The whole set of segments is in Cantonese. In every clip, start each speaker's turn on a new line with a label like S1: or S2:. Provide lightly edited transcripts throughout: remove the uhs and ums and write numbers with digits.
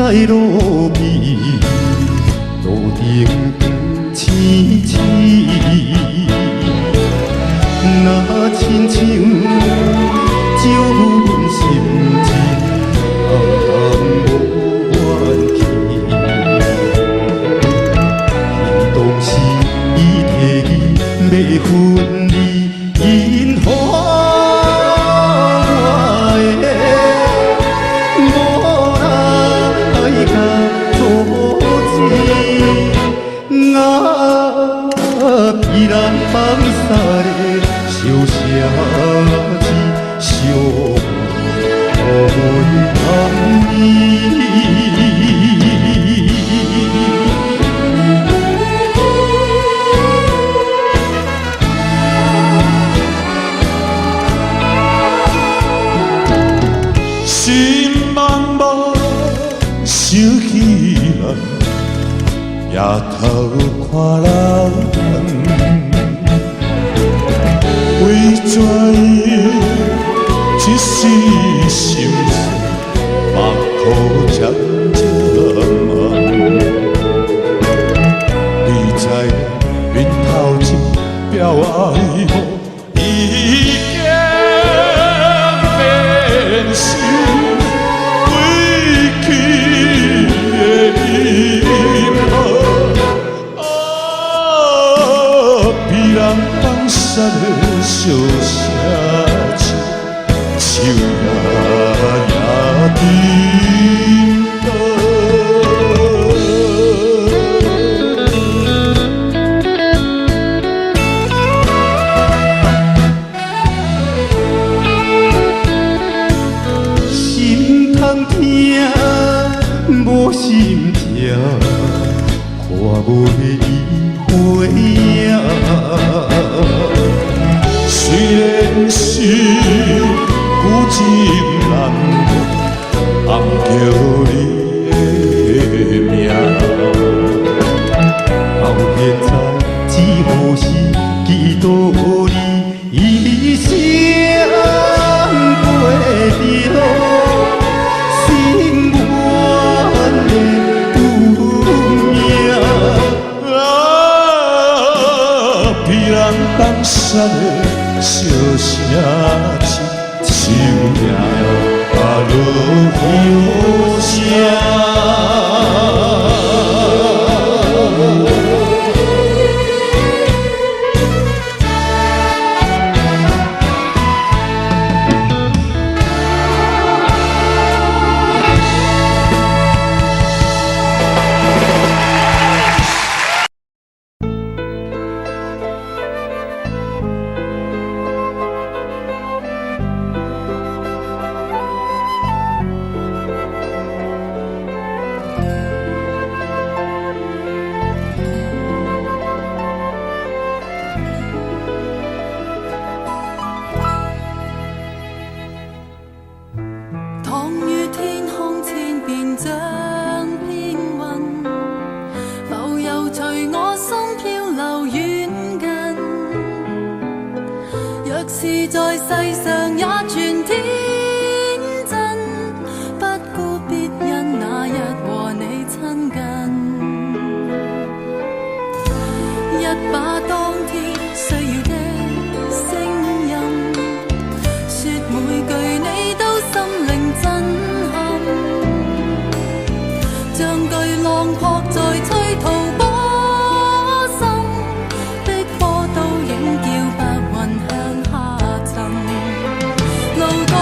S1: 路边，路顶青青，若亲像照阮心情，无怨气。伊当时伊提议要分离，因何？ 依然放下的小城市，相会暗暝。心茫茫想起人，夜头看人。 为怎样一时心碎，目眶渐渐红。你知面头一表爱慕，已经变心归去的银河。别人放下的。 小城市，树也沉心通听，无心痛，看无伊花影。 虽然是古井难过，暗叫你的名，到现在只好是祈祷你一生过着心愿的运命。别人放下的。 小城市，树也落雨声。
S2: 是在世上也全天真，不顾别人那日和你亲近，一把當天需要的聲音，說每句你都心領震撼，像巨浪撲在催吐波心，逼波倒影叫白雲向下沉。路過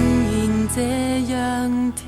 S2: 然这样甜。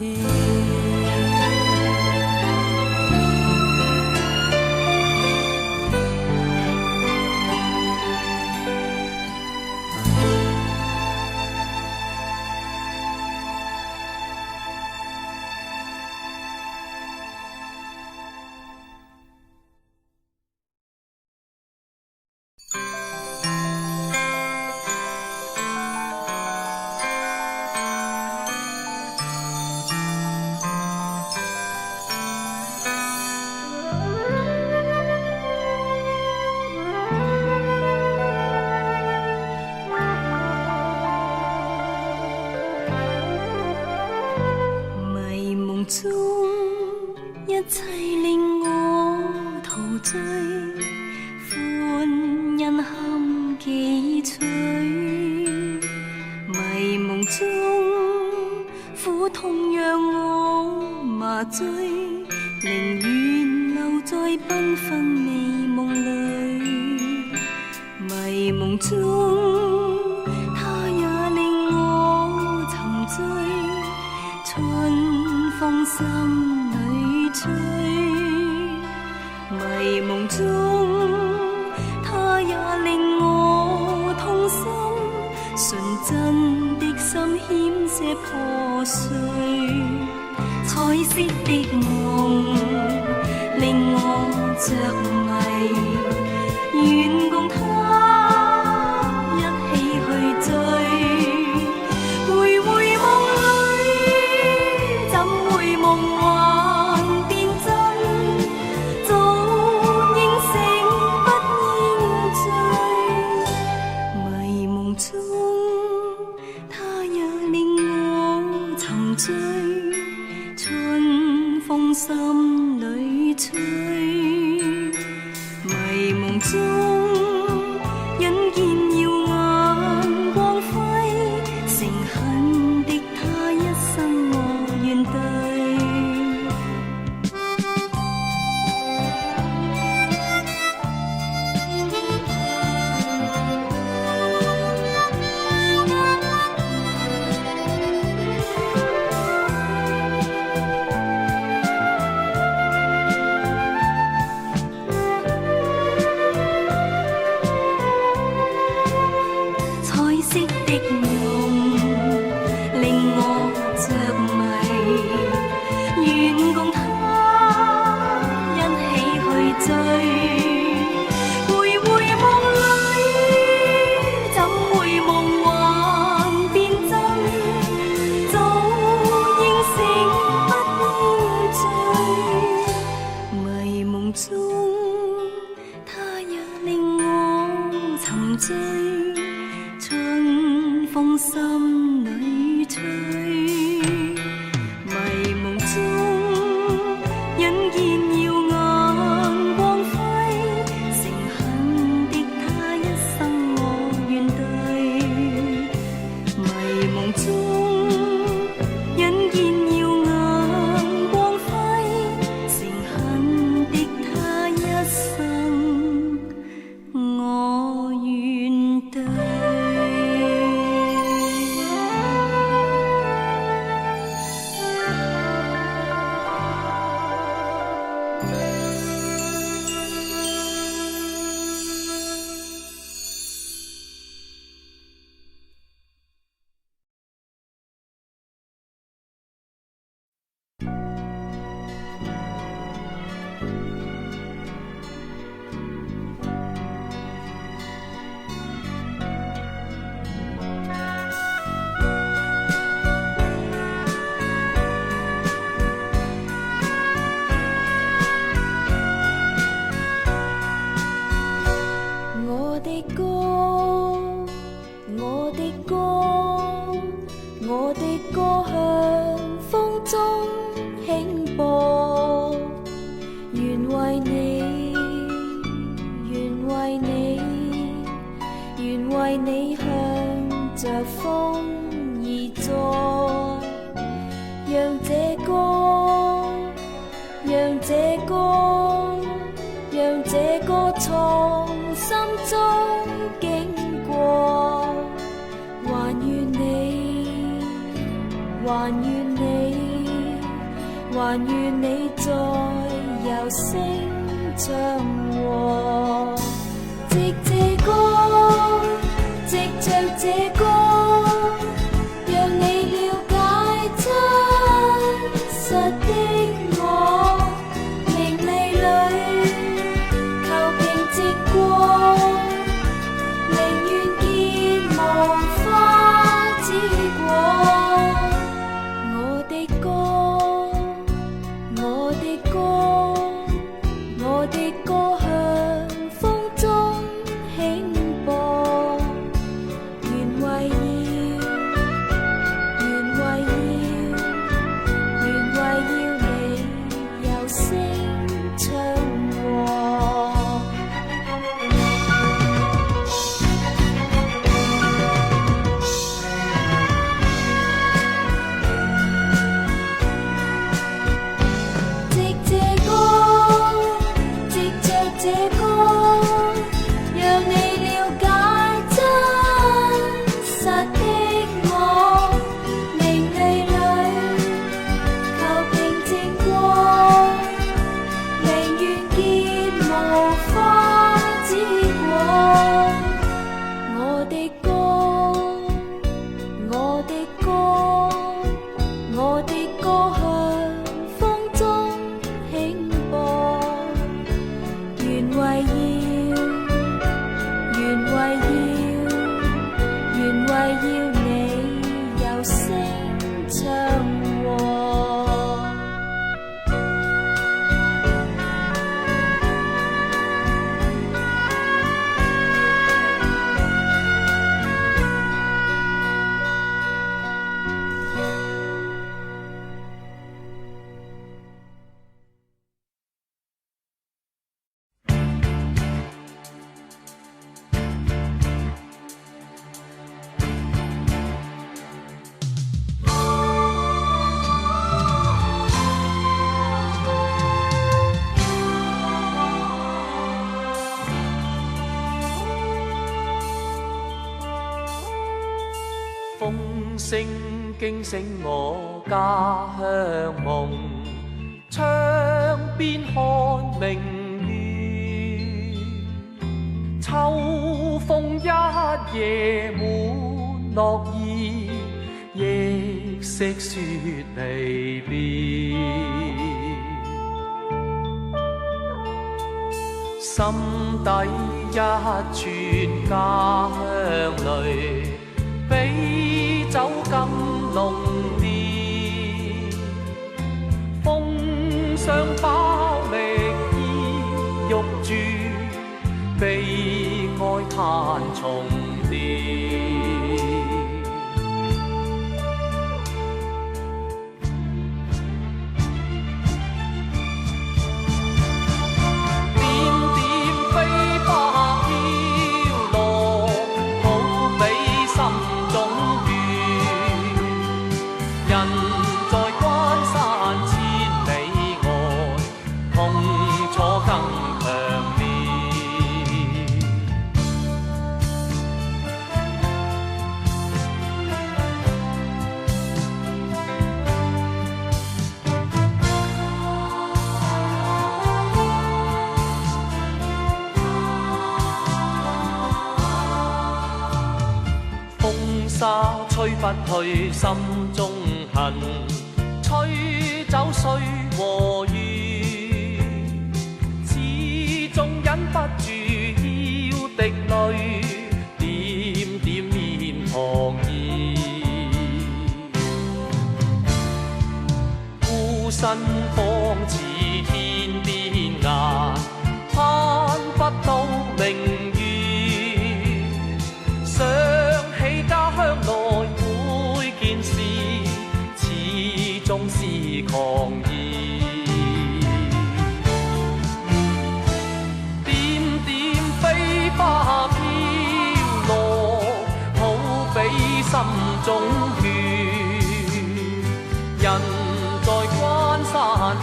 S3: 中一切令我陶醉，歡欣堪幾趣。迷夢中苦痛讓我麻醉，寧願留在繽紛美夢裏。迷夢中它也令我沉醉，春風心裏吹，迷夢中它也令我痛心，純真的心險些破碎。彩色的夢令我着迷，願共它一起去追。心裏吹，迷夢中引見耀眼光輝，誠懇的他一生我願對。春風心裏吹，迷夢中引見耀眼光輝，誠懇的他一生我願對。迷夢中引見耀眼光輝，誠懇的他一生我願對。我的歌向風中輕播，願為你，願為你，願為你向着風而作，讓這歌，讓這歌，讓這歌從心中經過，還願你，還願你，還願你在遊聲唱和。藉這歌，藉着這歌，讓你了解真實的我。名利裏求平靜過，寧願見無花之果。我的歌，我的歌，我的歌向風中輕播，原為要，原為要，原為要你有聲唱和。藉這歌，藉着這歌，讓你了解真實的我。名利裏求平靜過，寧願見無花之果。我的歌，我的歌，我的歌向風中輕播，原為要，原為要，原為要你有聲唱和。
S4: 風聲驚醒我家鄉夢，窗邊看明月，秋風一夜滿落葉，亦識說離別。心底一串家鄉淚，比酒更濃烈，風霜包歷衣玉柱，悲哀嘆重疊。沙吹不去心中恨，吹走歲和月，始終忍不住要滴淚，點點面龐然。孤身仿似天邊雁，攀不到明月，想起家鄉內每件事，始終是狂熱。點點飛花飄落，好比心中血。人在關山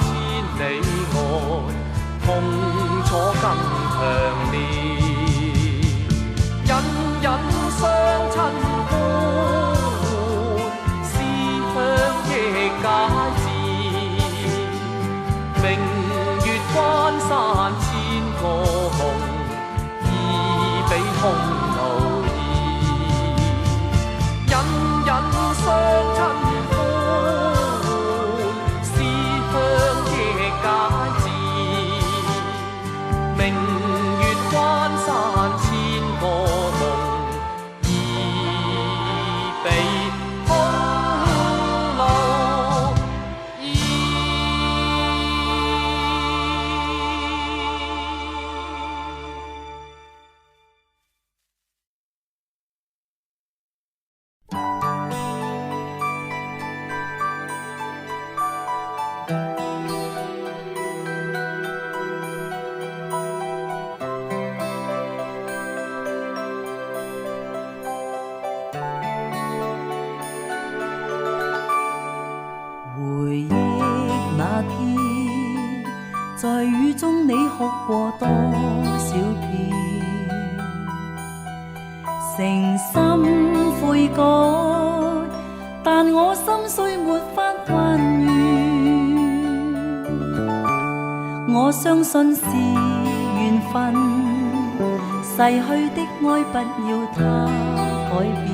S4: 千里外，痛楚更強烈。隱隱相親呼喚，思鄉
S2: 在雨中你哭過多少遍，誠心悔改，但我心碎沒法還原。我相信是緣分，逝去的愛不要它改變。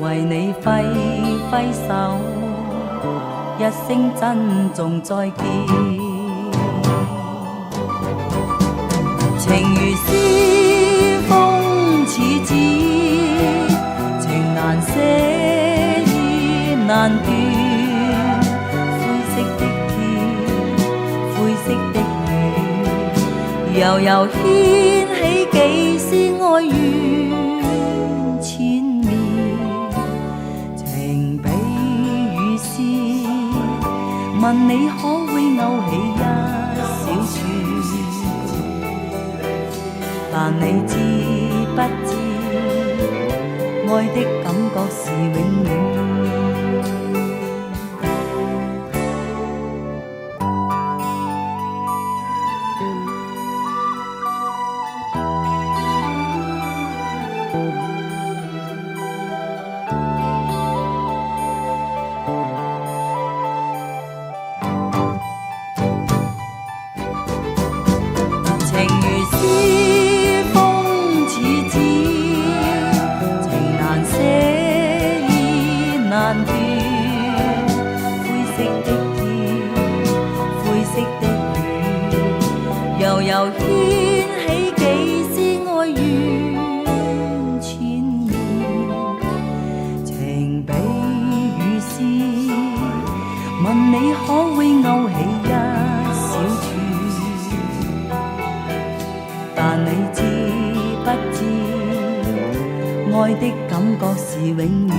S2: 為你揮揮手，一聲珍重再見。情如絲風似紙，情難捨意難斷。灰色的天，灰色的雨，悠悠掀起幾絲哀怨纏綿。情比雨絲，問你可會勾起一小串？但你知不知，愛的感覺是永遠。又掀起幾絲哀怨纏綿，情比雨絲，問你可會勾起一小串？但你知不知，愛的感覺是永遠。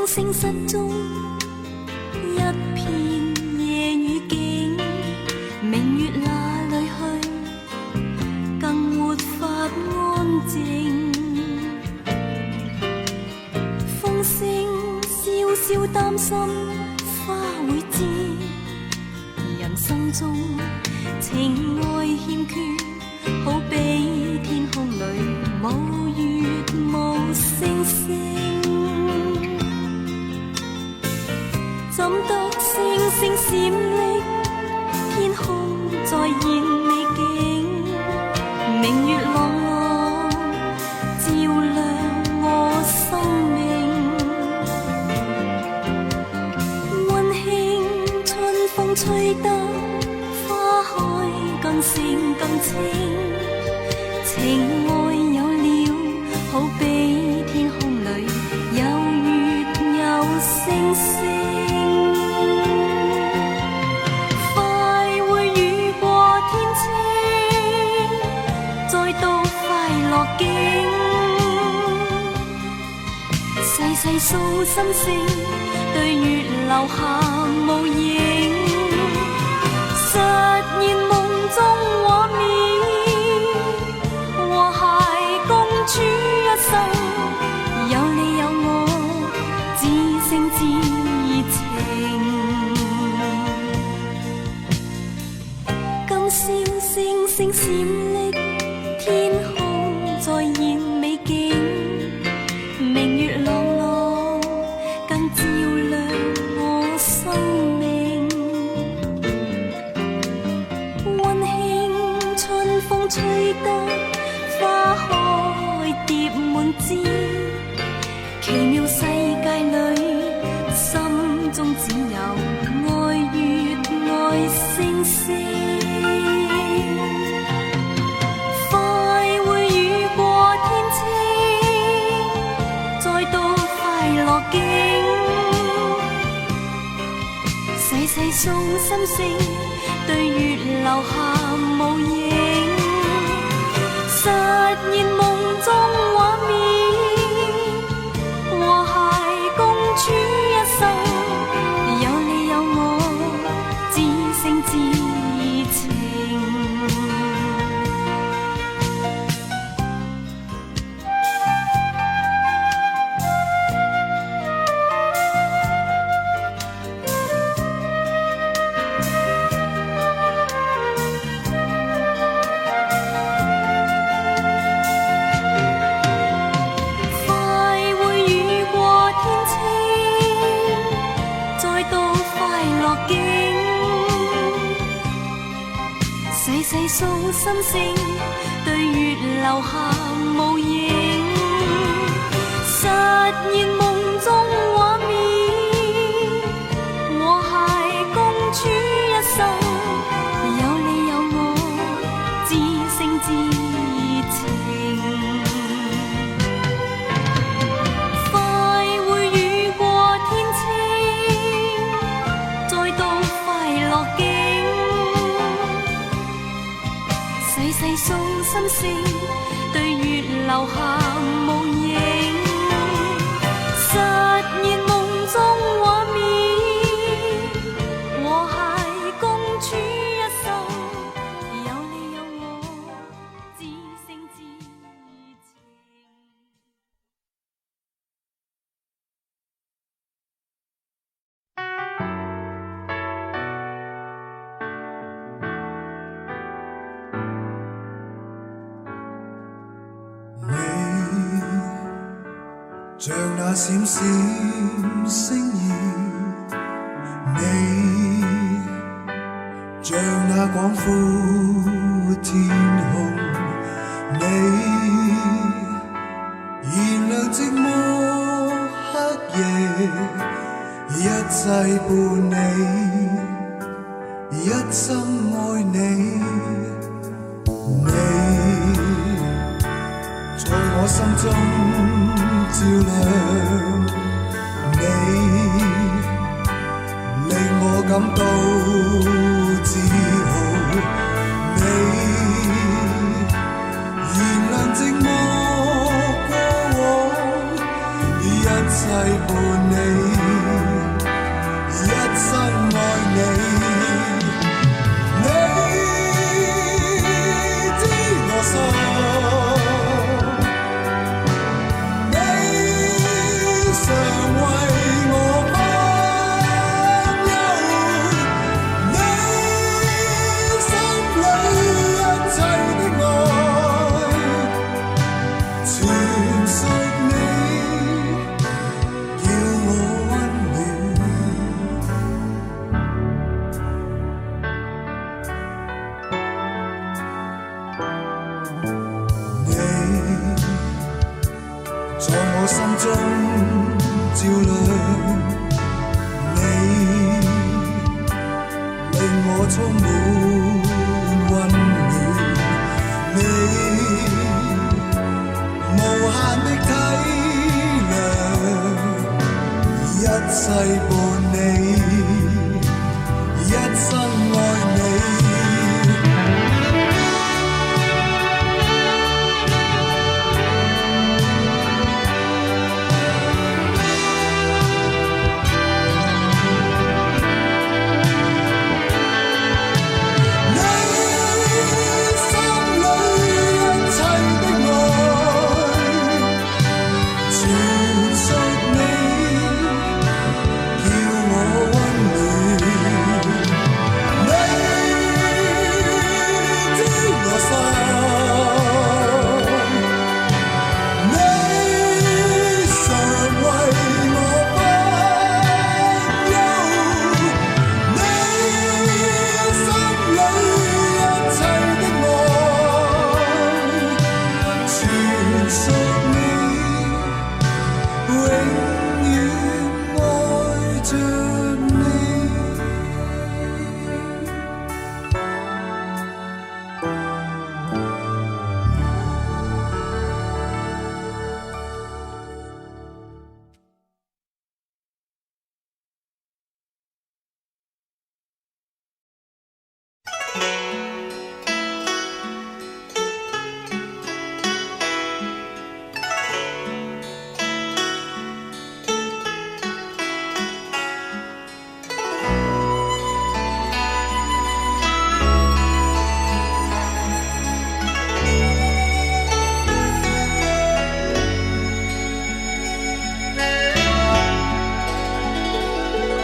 S2: 星失蹤，一片夜雨景，明月哪裏去，更沒法安靜。風聲蕭蕭擔心花會知，人生中情愛欠缺，好比天空裏冇月冇星星。怎得星星閃爍，天空再現美景，明月朗朗照亮我生命。溫馨春風吹得花開更盛更清，情愛有了，好比天空裏有月有星星。細細訴心聲，對月留下無影，實現夢中畫面，和諧共處一生，有你有我，至誠至情。今宵星星閃爍，天空再現美景，明月朗朗更照亮我生命。溫馨春風吹得花開蝶滿枝，奇妙世界裏，心中只有愛與
S3: 境，細細數心聲，對月留下無影，實現夢中畫面，和諧共處一生，有你有我，至誠至情。細數心聲，對月留下無影，實現夢中畫面，和諧共處一生，有你有我，至誠至情。快會雨過天晴，再到快樂境。細數心聲，對月留下無影，實現夢中畫面，和諧共處一生，有你有我，至誠至情。
S5: 像那閃閃星耀，你像那廣闊天空，你燃亮寂寞黑夜，一切伴你，一生愛你，你在我心中照亮，你令我感到自豪，你燃亮寂寞過往，一切伴你，一生愛你，你知我心。心中照亮，你令我充滿溫暖，你無限的體諒，一切伴你，一生愛你。全屬你，叫我溫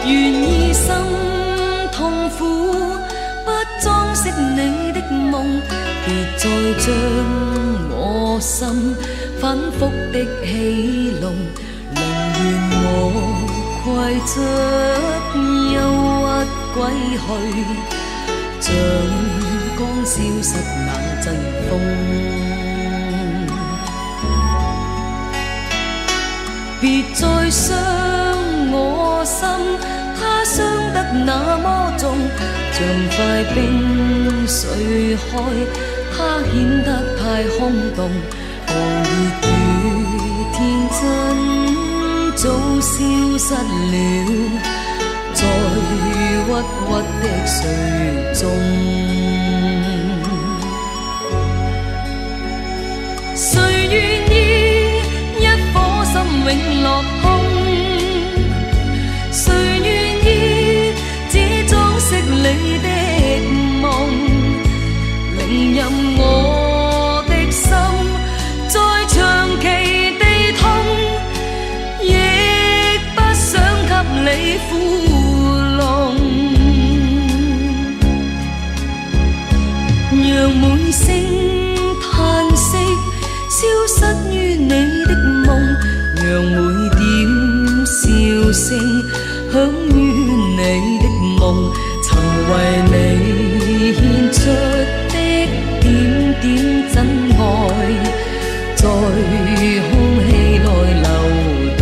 S2: 願意心痛苦，不裝飾你的夢，別再將我心反覆的戲弄，寧願我攜着憂鬱歸去，像剛消失那陣風。別再傷我心，它傷得那麼重，像塊冰碎開，它顯得太空洞，狂熱與天真早消失了，在鬱鬱的水中。誰願意一顆心永落空？誰願意只裝飾你的夢？寧任我的心再長期地痛，亦不想給你負弄。讓每聲嘆息消失於你的夢，讓每點笑聲響於你的夢，曾為你獻出的點點真愛，在空氣內流動。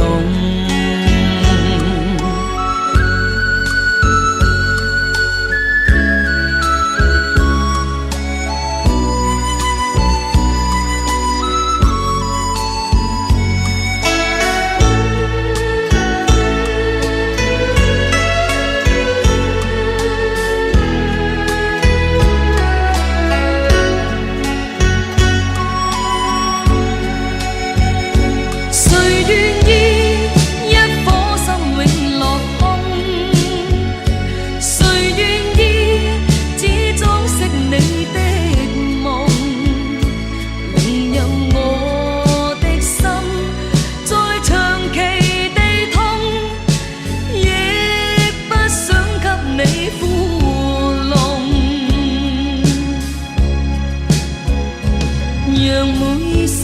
S2: 讓每聲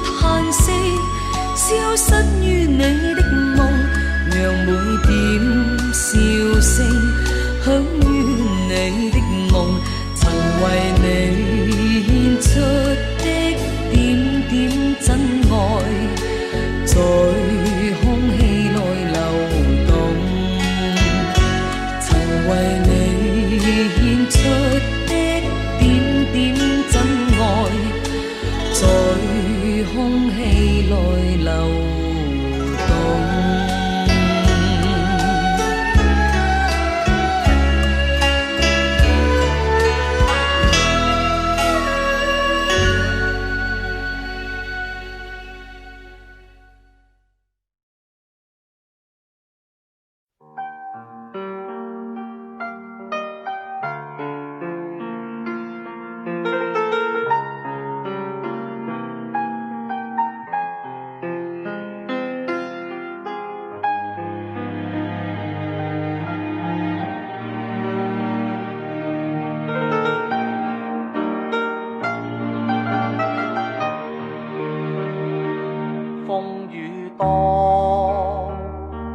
S2: 嘆息消失於你的夢，讓每點笑聲響於你的夢，曾為你獻出的點點真愛，在空氣內流動，曾為你獻出的點點真愛，在空氣內流動。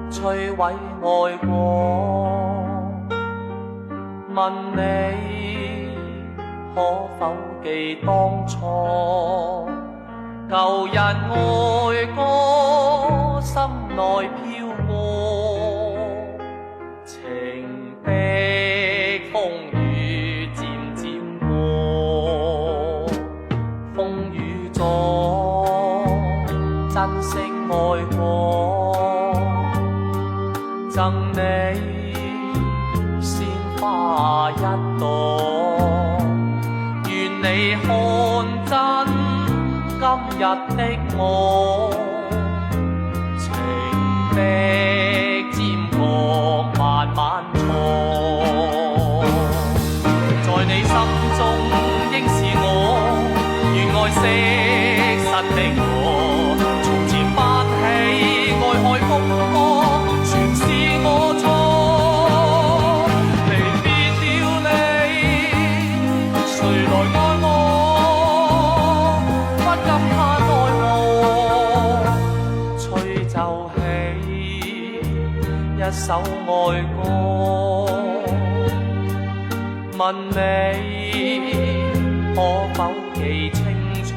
S2: 摧毀愛過，問你可否記當初，舊日愛歌心內飄過，情的風雨漸漸過，風雨中珍惜愛過。贈你鮮花一朵，願你看真今日的我，情的尖角慢慢錯，在你心中應是我，願愛惜實的我，從前發起愛海風波。全是我錯。
S4: 一首愛歌，問你可否記清楚，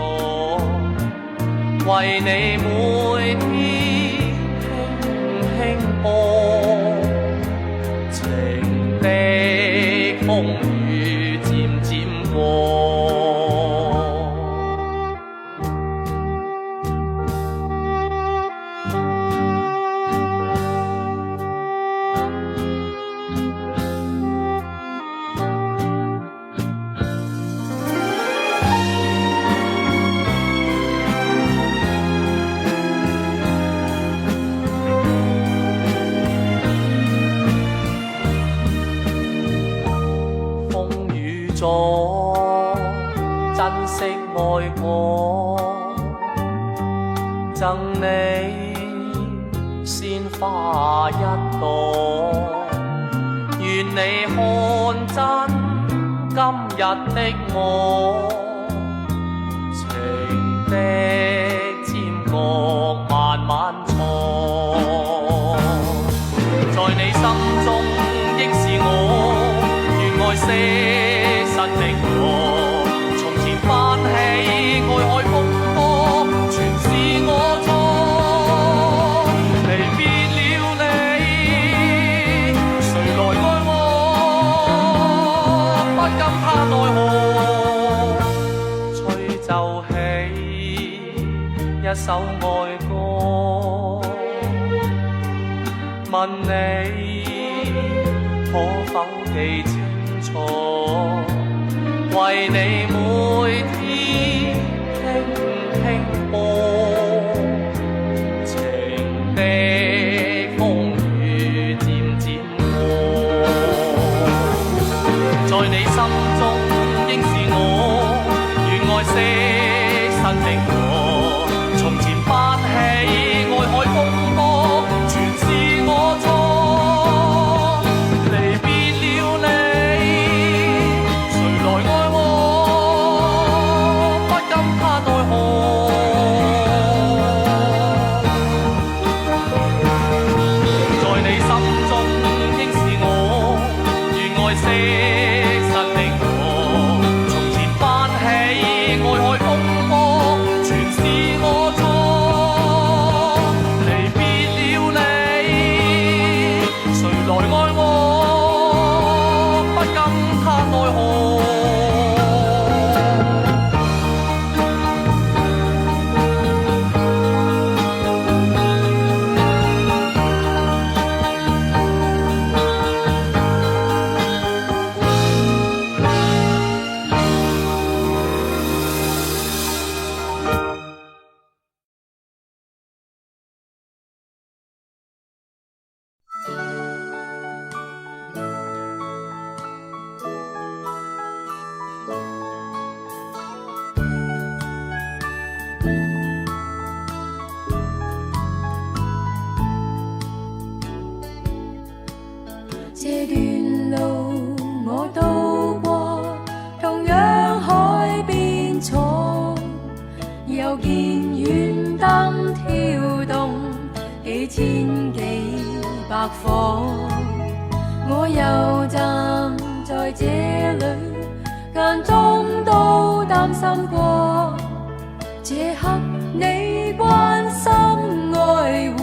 S4: 為你每天輕輕播，情的風雨漸漸過。珍惜愛過，贈你鮮花一朵，願你看真今日的我，情的尖角慢慢錯，在你心中應是我，願愛惜身的我。泛起愛海風波，全是我錯。離別了你，誰來愛我？不禁他奈何，吹奏起一首愛歌，問你可否記清楚？為你每天輕輕播，情的風雨漸漸過，在你心中應是我，願愛惜身的我，從前發起愛海風波，全是我錯，離別了你，誰來愛我？
S3: 這段路我渡過，同樣海邊坐，又見遠燈跳動，幾千幾百顆。我又站在這裏，間中都擔心過，這刻你關心愛護，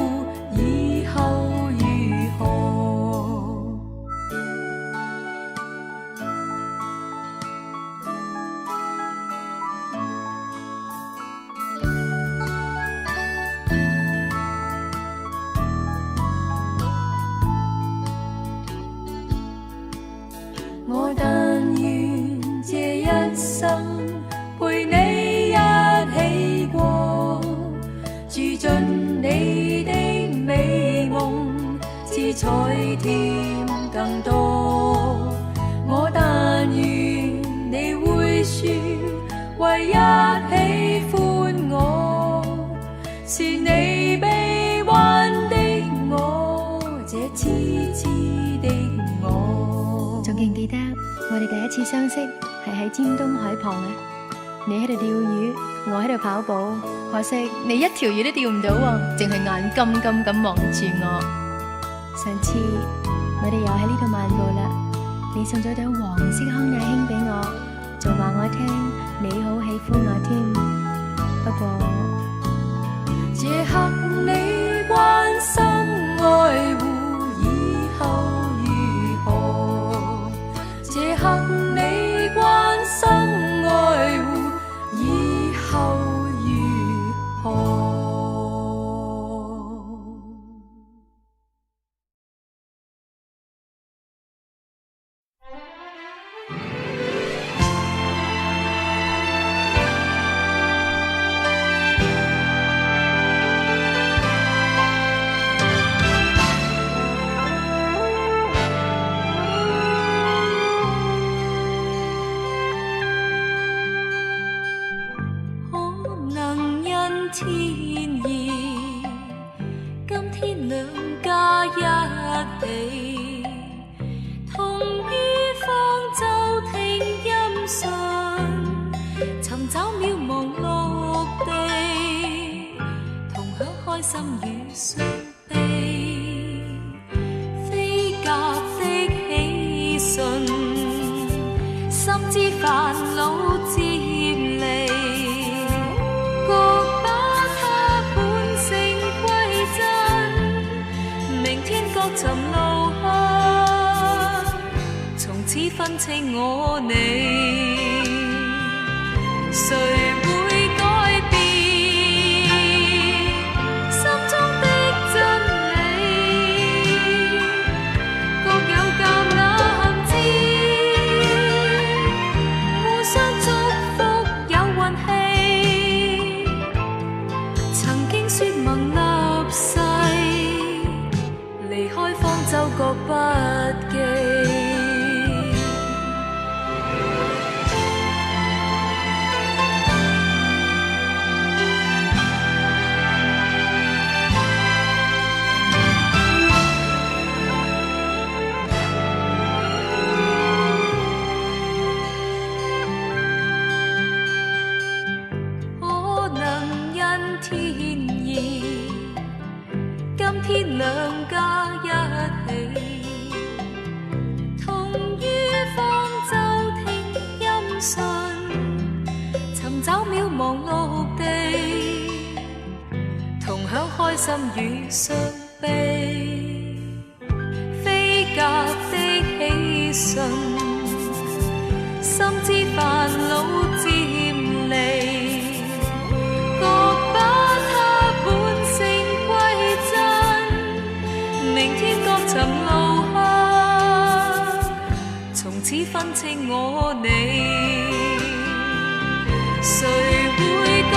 S3: 以後如何？我但願這一生陪你一起過，住進你的美夢，似彩添更多。我但願你會說，唯一喜歡我，是你臂彎的我，這痴痴的我。
S6: 仲記唔記得我哋第一次相識係喺尖東海旁啊？你喺度釣魚，我喺度跑步，可惜你一條魚都釣唔到喎，淨係眼金金咁望住我。上次我哋又喺呢度漫步啦，你送咗朵黃色康乃馨俾我，仲話我聽你好喜歡我添。不過
S2: 這刻你關心愛護以後如何？這刻你關心愛護以後如何？天意，今天兩家一起，同於方舟聽音訊，尋找渺茫陸地，同享開心與傷悲，飛鴿的喜訊，心知煩惱漸離。尋路向，從此分清我你，誰會改變心中的真理？各有橄欖枝，互相祝福有運氣，曾經說盟立誓。離開方舟各不記，可能因天意，今天兩家一起，同於方舟聽音訊，尋找渺茫陸地，同享開心與傷悲，飛鴿的喜訊，心知煩惱漸離。明天各尋路向，從此分清我你，誰會改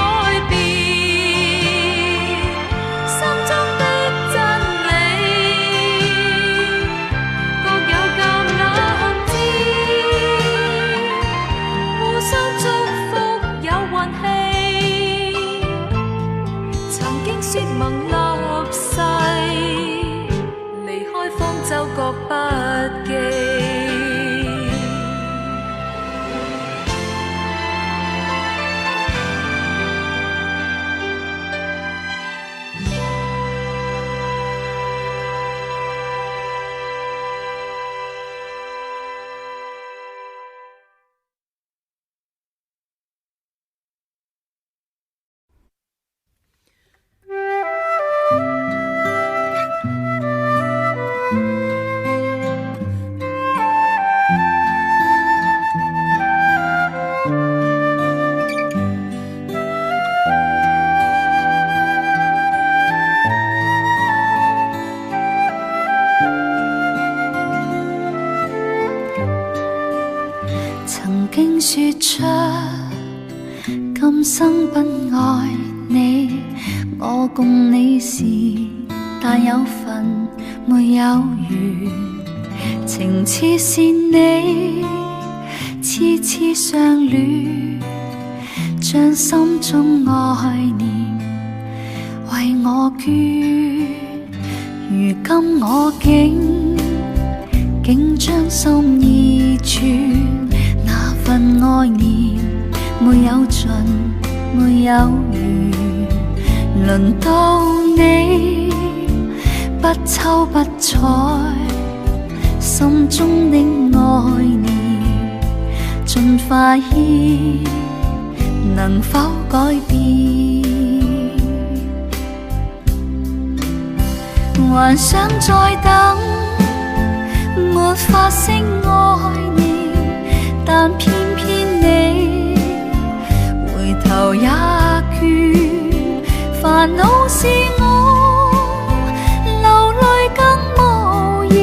S2: 變心中的真理？各有橄欖枝，互相祝福有運氣，曾經說盟立誓。方舟各不記。
S7: 說出今生不愛你，我共你是但有份沒有緣，情似是你痴痴相戀，將心中愛念為我捐，如今我竟將心意傳，那份愛念沒有盡沒有完，輪到你不瞅不睬，心中的愛念盡化煙，能否改變？還想再等，沒發聲愛念，但偏偏你回頭也倦，煩惱是我流淚更無言，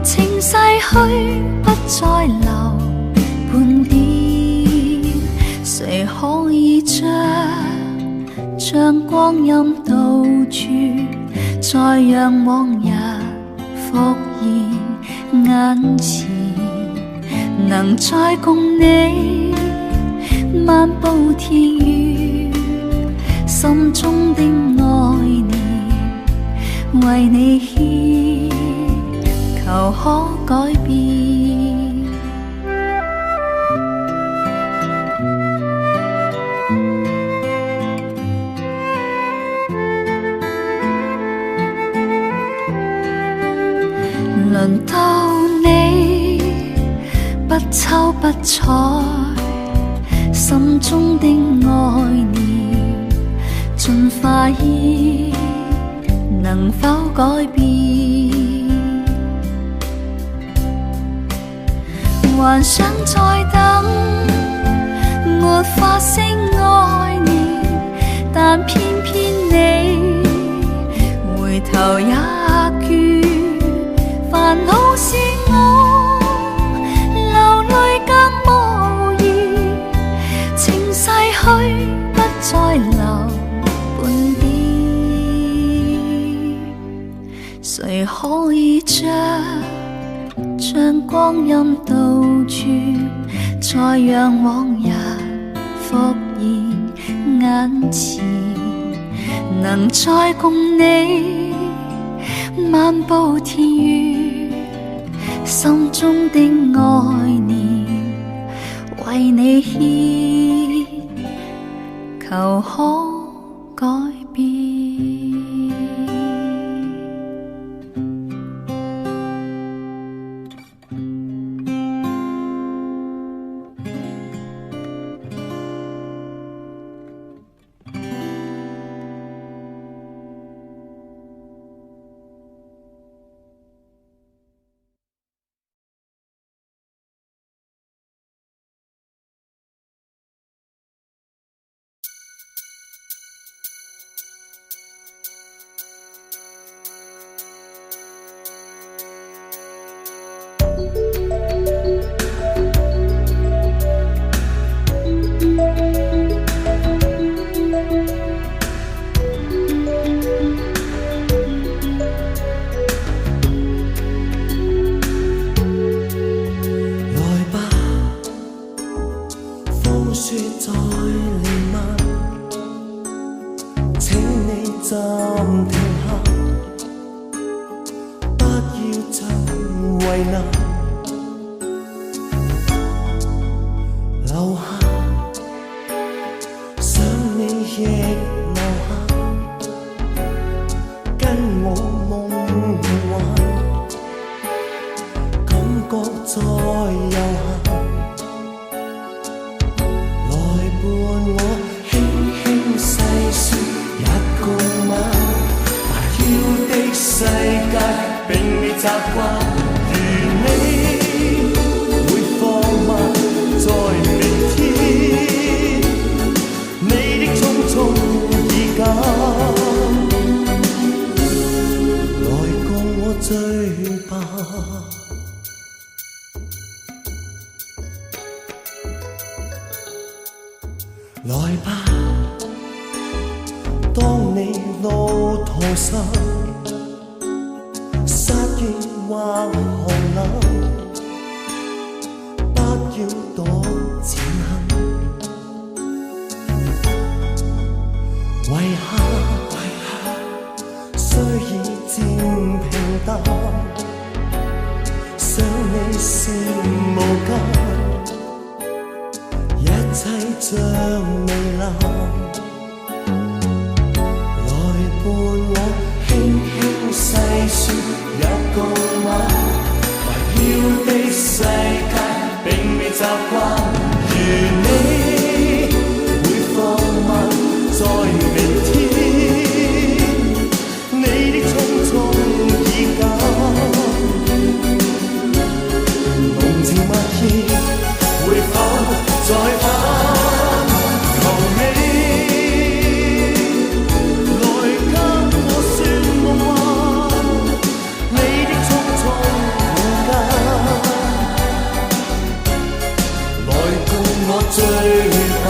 S7: 情逝去不再留半點，誰可以將光陰倒轉，再讓往日復現眼前，能再共你漫步田園，心中的愛念為你獻，求可改變。輪到你不瞅不睬，心中的愛念盡化煙，能否改變？還想再等，沒發聲愛念，但偏偏你回頭也倦，煩惱是我流淚更無言，情逝去不再留半點，誰可以將光陰倒轉，再讓往日復現眼前，能再共你漫步田園，心中的愛念為你獻，求可改變。
S5: 來吧，當你路途上殺意或寒冷，不要躲前行。為何雖已漸平淡，想你是無間。一切像微涼，來伴我輕輕細說一個吻，煩囂的世界並未習慣，如你會放慢在明天，你的匆匆已久，濃情蜜意會否再返？求你最怕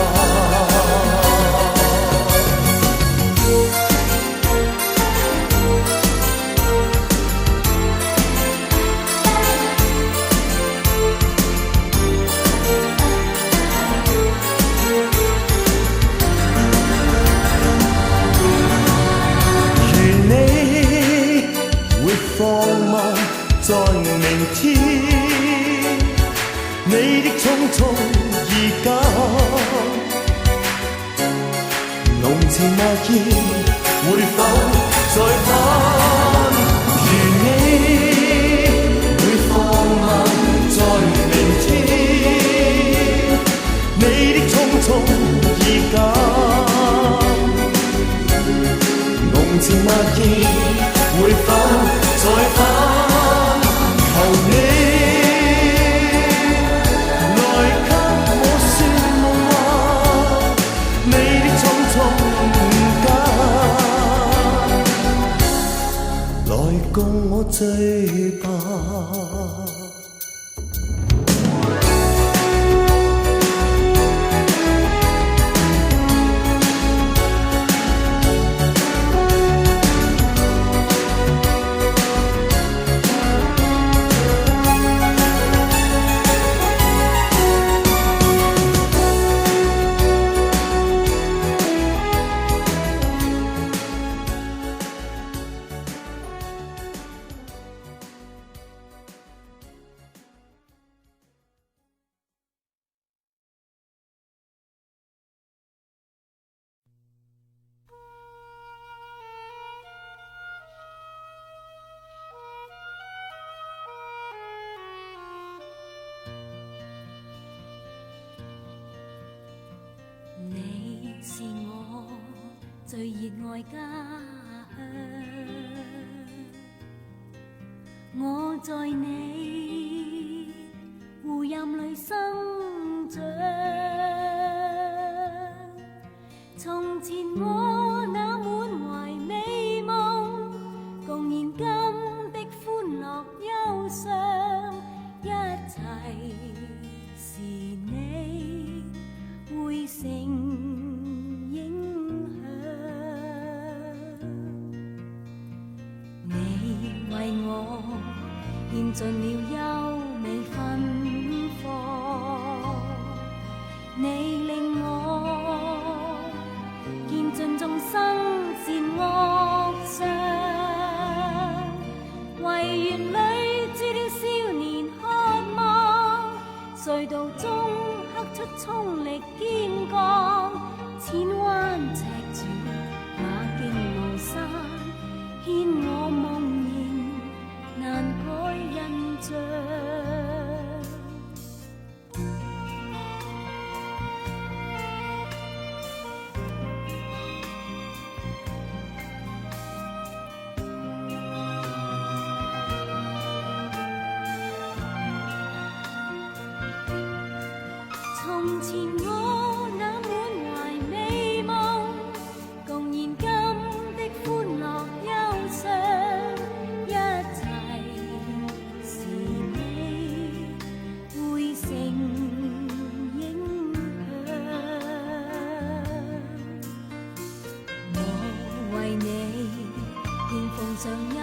S5: 願你會放慢在明天，你的匆匆已久，濃情蜜意會否再返？如你會放慢在明天，你的匆匆已久，濃情蜜意會否再返？求你共我醉吧。
S3: 你是我最熱愛家鄉，我在你護蔭裏生長。從前我那滿懷美夢，共燃今的歡樂憂傷，一切是你會成影響。你為我獻盡了優美芬芳，你令我見盡眾生善惡相，唯願裏住了少年渴望，隧道中刻出衝力堅剛，千彎尺處馬徑無山，牽我夢縈難改印象。從前我那滿懷美夢，共燃今的歡樂憂傷，一切是你會成影響。我為你獻奉上一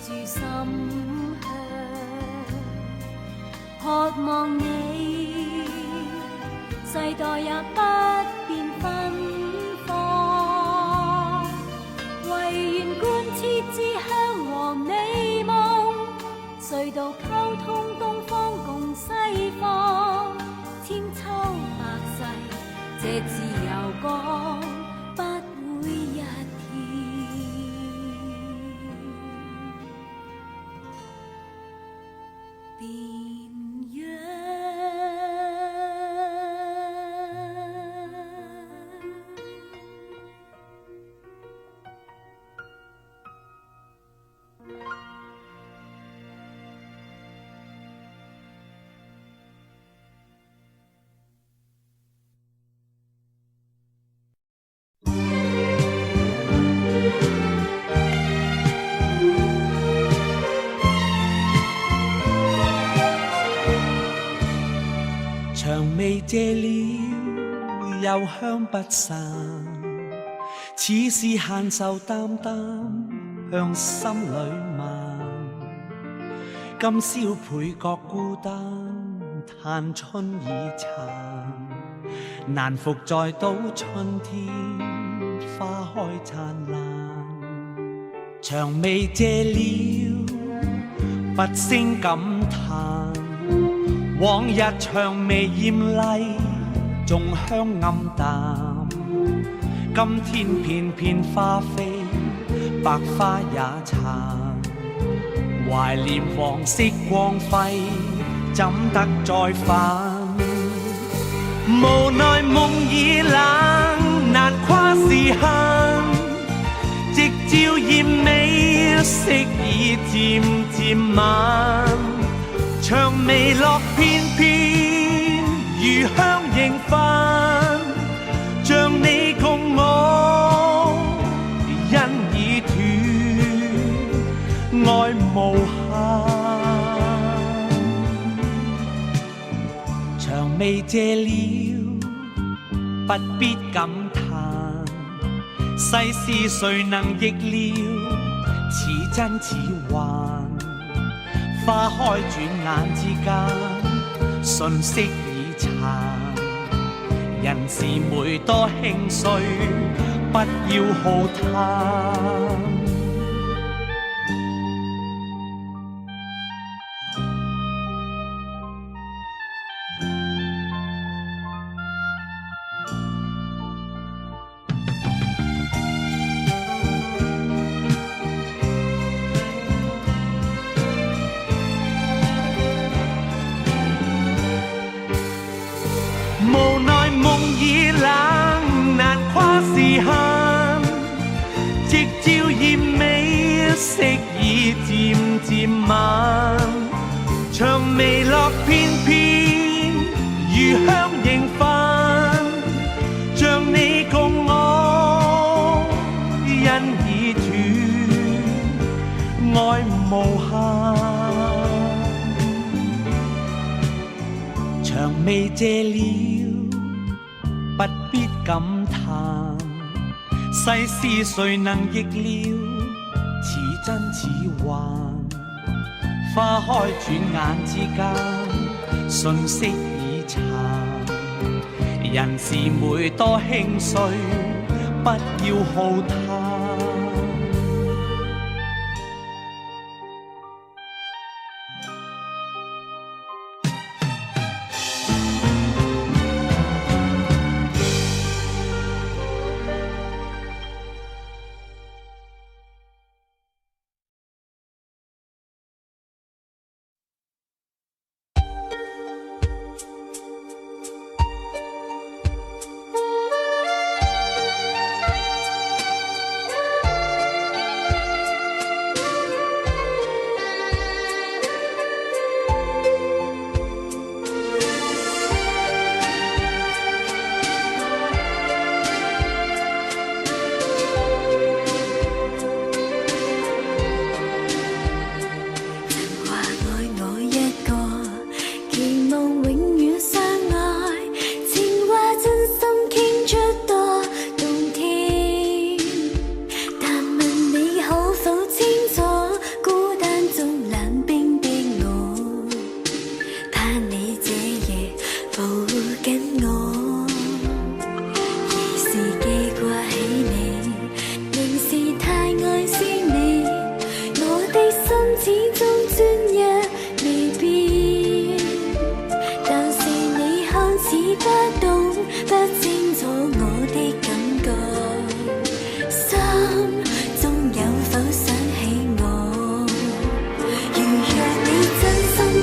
S3: 炷心香，渴望你世代也不變芬芳，唯願貫徹志向和美夢，隧道溝通東方共西方，千秋百世這自由光不會一天。邊約。
S5: 長未謝了，又香不散，似是閒愁淡淡向心裏漫。今宵倍覺孤單，嘆春已殘，難復再到春天花開燦爛。長未謝了，不勝感嘆。往日薔薇艷麗，仲香暗淡。今天片片花飛，白花也殘。懷念往昔光輝，怎得再返？無奈夢已冷，難跨時限。夕照艷美，色已漸漸晚。薔薇落片片，如香凝飯，像你共我，因已斷，愛無限。薔薇謝了，不必感嘆，世事誰能逆料，似真似幻。花開轉眼之間，瞬息已殘。人是每多輕碎，不要浩嘆。無奈夢已冷，難跨時限。夕照艷美，色已漸漸晚。薔薇落片片，如香凝飯，像你共我，因已斷，愛無限。薔薇謝了，不必感嘆，世事誰能逆料，似真似幻。花開轉眼之間，瞬息已殘。人是每多輕碎，不要浩嘆。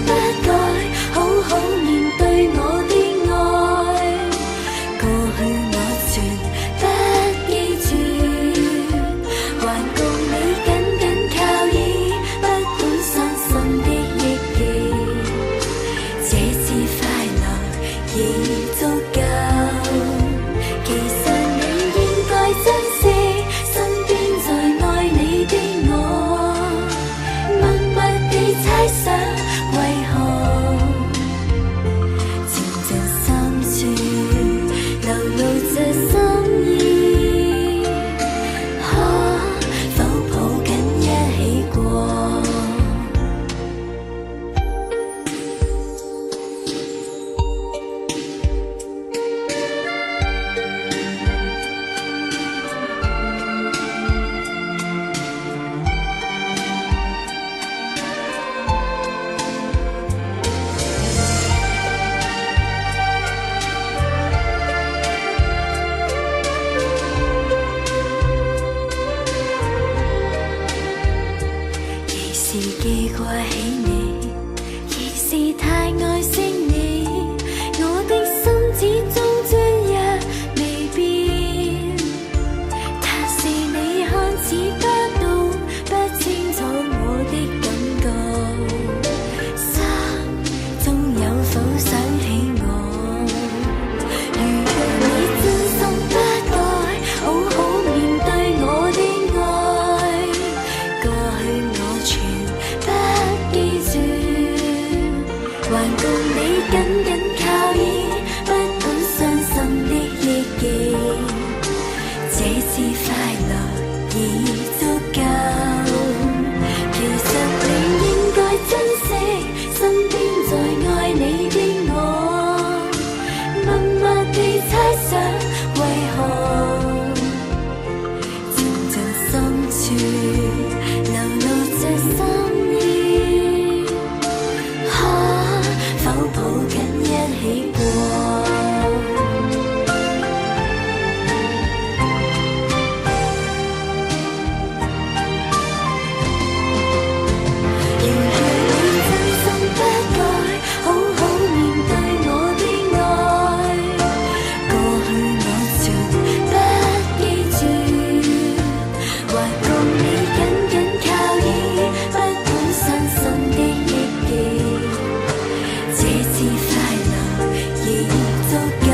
S3: 不記掛起你，亦是太愛惜你，我的心始終終日未變。但是你看似不懂，不清楚我的感覺，心中有否想起我？如若你真心不改，好好面對我的愛，過去我全不記住，還共你緊緊靠依，不懂傷心的憶記，這次快樂已足夠。其實你應該珍惜身邊在愛你的我，默默地猜想為何靜靜深處流露着心意，可否抱緊一起過？如若你真心不改，好好面對我的愛，過去我全不記住，還共你緊緊靠依，不懂傷心的憶記，這次快樂已足夠。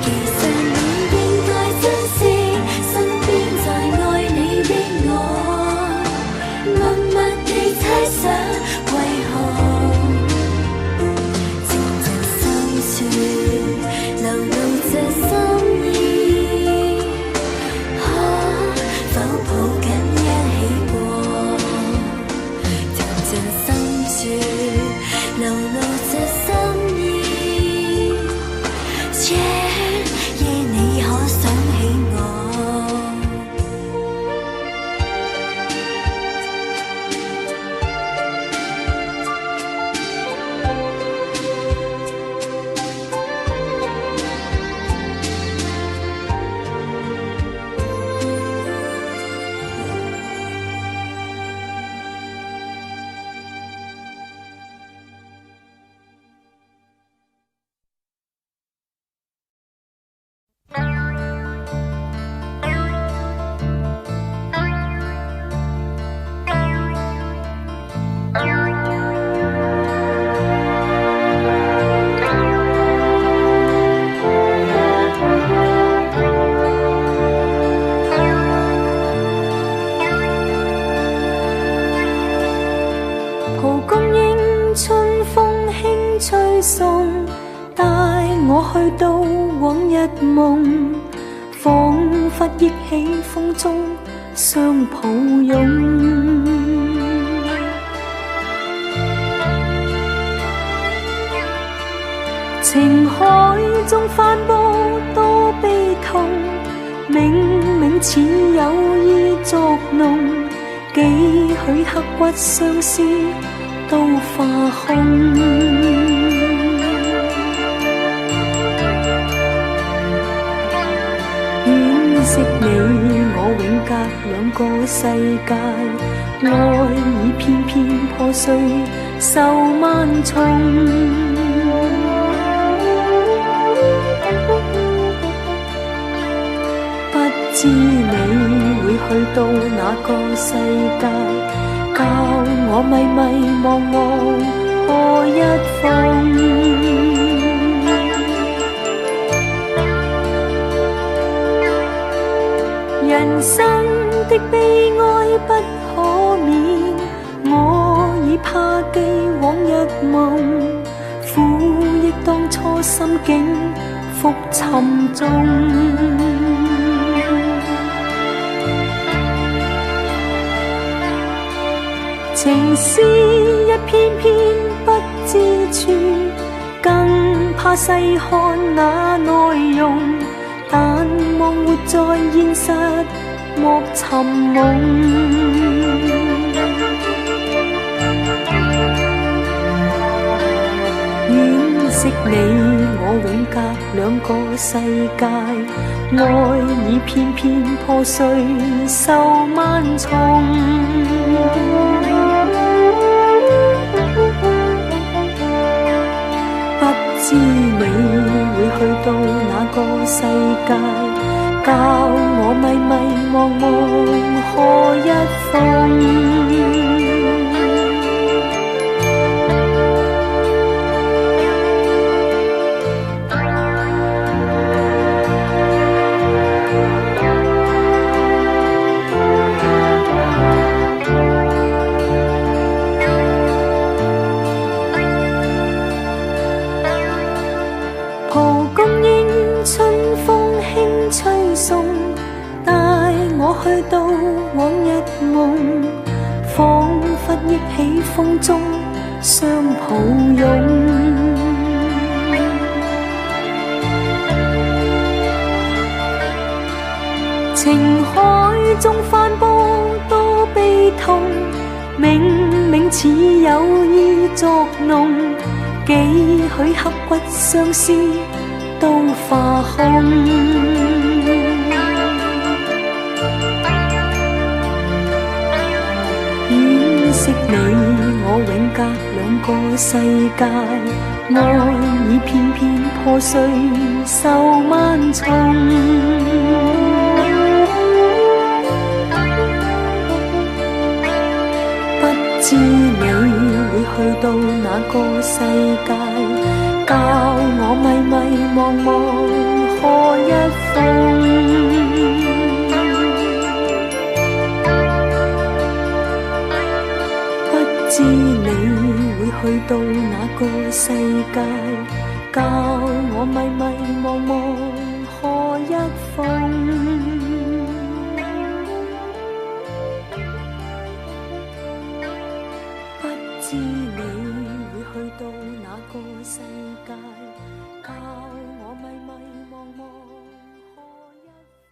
S3: 其實你應該珍惜身邊在愛你的我，默默地猜想為何靜靜深處流露着心意，可否抱緊一起過？靜靜深處流露着心意，這夜你可想起我？
S7: 蒲公英春風輕吹送，帶我去到往日夢，彷彿憶起風中相抱擁。情海中翻波多悲痛，冥冥似有意作弄，幾許刻骨相思都化空。惋惜你我永隔兩個世界，愛已偏偏破碎受萬重。不知你會去到哪個世界，教我迷迷惘惘何一方？人生的悲哀不可免，我已怕記往日夢，苦憶當初心境復沉重。情詩一篇篇不知處，更怕細看那內容，但望活在現實莫尋夢。惋惜你我永隔兩個世界，愛已偏偏破碎受萬重。
S3: 界，教我迷迷惘惘可一封。蒲公英春風輕吹送，帶我去到往日夢，彷彿憶起風中相抱擁。情海中翻波多悲痛，冥冥似有意作弄，幾許刻骨相思都化空。惋惜你我永隔兩個世界，愛已偏偏破碎受萬重。不知你會去到哪個世界，教我迷迷惘惘可一封。不知你會去到哪個世界，教我迷迷惘惘可一封。不知你會去到哪個世界，教我迷迷惘惘可一封。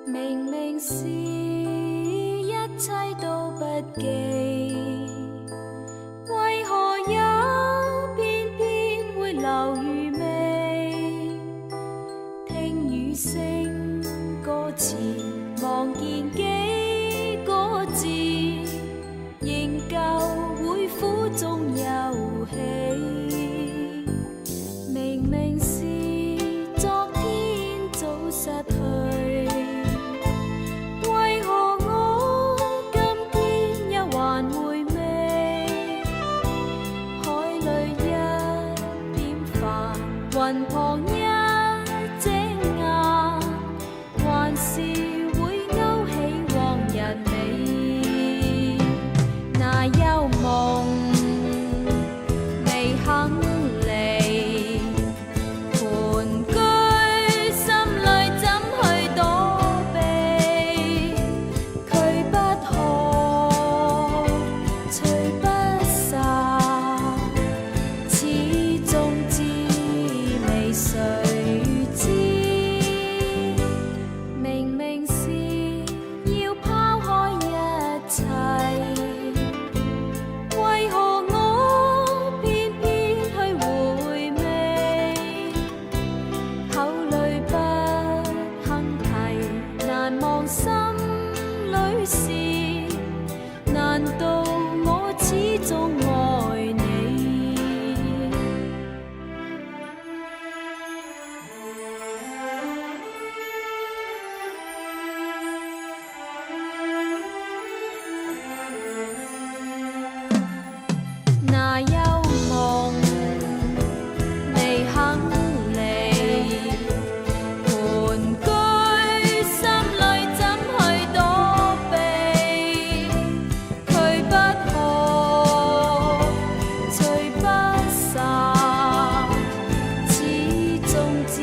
S3: 明明是一切都不記，為何又偏偏會流餘味？聽雨聲歌詞，望見幾個字，仍舊會苦中有喜。明明是昨天早失去，為何我今天又還回味？海裏一點帆，雲旁一隻雁，還是會勾起往日美。那幽夢未肯離，盤踞心裏怎去躲避？佢不可，隨不散，始終滋味誰知？明明是要拋開一切，為何我偏偏去回味？口裏不肯提，難忘心裏事，難道我始終愛你？那幽夢未肯離，盤踞心裏怎去躲避？佢不可，隨不散，始終滋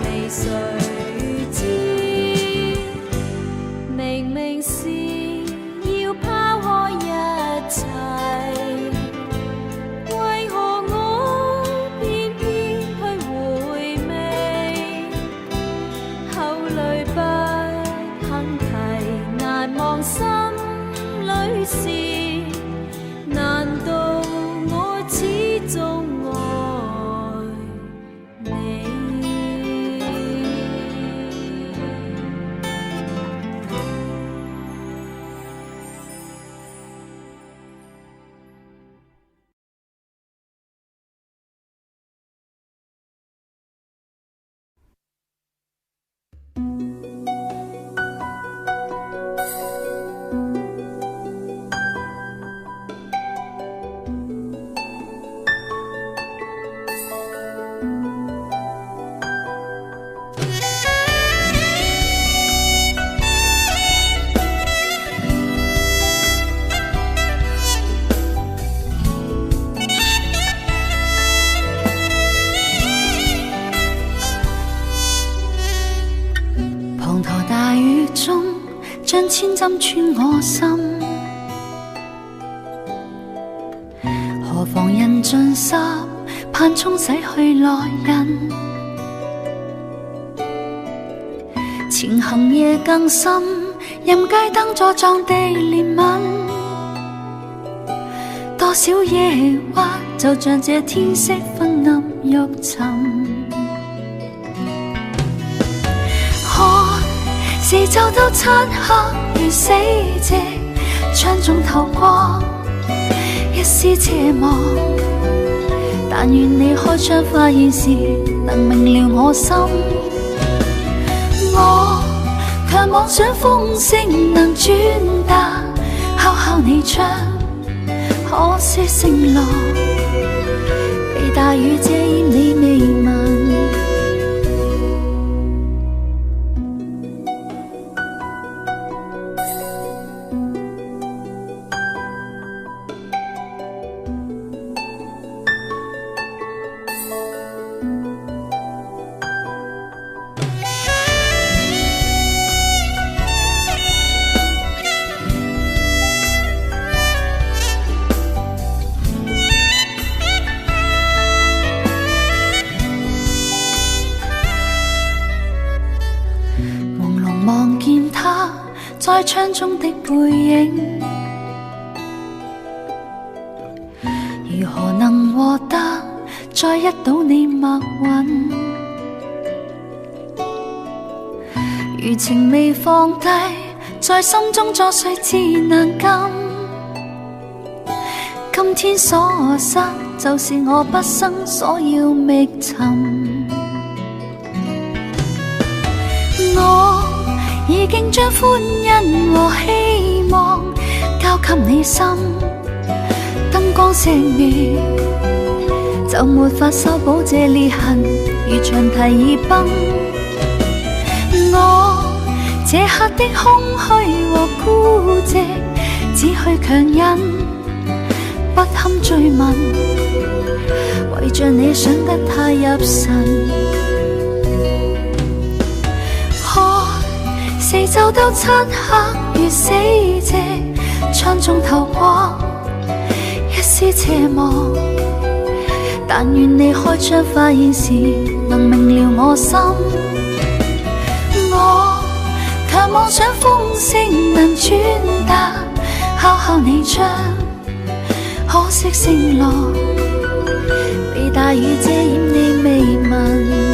S3: 味誰知？明明是要拋開一切，為何我偏偏去回味？口裏不肯提，難忘心裏事，難道我始終愛
S7: 滂沱大雨中，將千針穿我心。何妨人盡濕，盼沖洗去來人。前行夜更深，任街燈座撞地憐憫。多少夜幻，就像這天色昏暗欲沉。四周都漆黑如死寂，窗中透光，一絲斜望。但願你開窗發現時，能明了我心。我卻妄想風聲能轉達，敲敲你窗，可惜聲浪被大雨遮掩你未聞。望見他在窗中的背影，如何能獲得再一睹你默允？餘情未放低，在心中作祟至難禁。今天所失，就是我畢生所要覓尋。我已經將歡欣和希望交給你心，燈光熄滅就沒法修補這裂痕，如長堤已崩。我這刻的空虛和孤寂，只去強忍，不堪追問，為着你想得太入神。四周都漆黑如死寂，窗中透光，一絲斜望。但願你開窗發現時，能明了我心。我卻妄想風聲能轉達，敲敲你窗，可惜聲浪被大雨遮掩你未聞。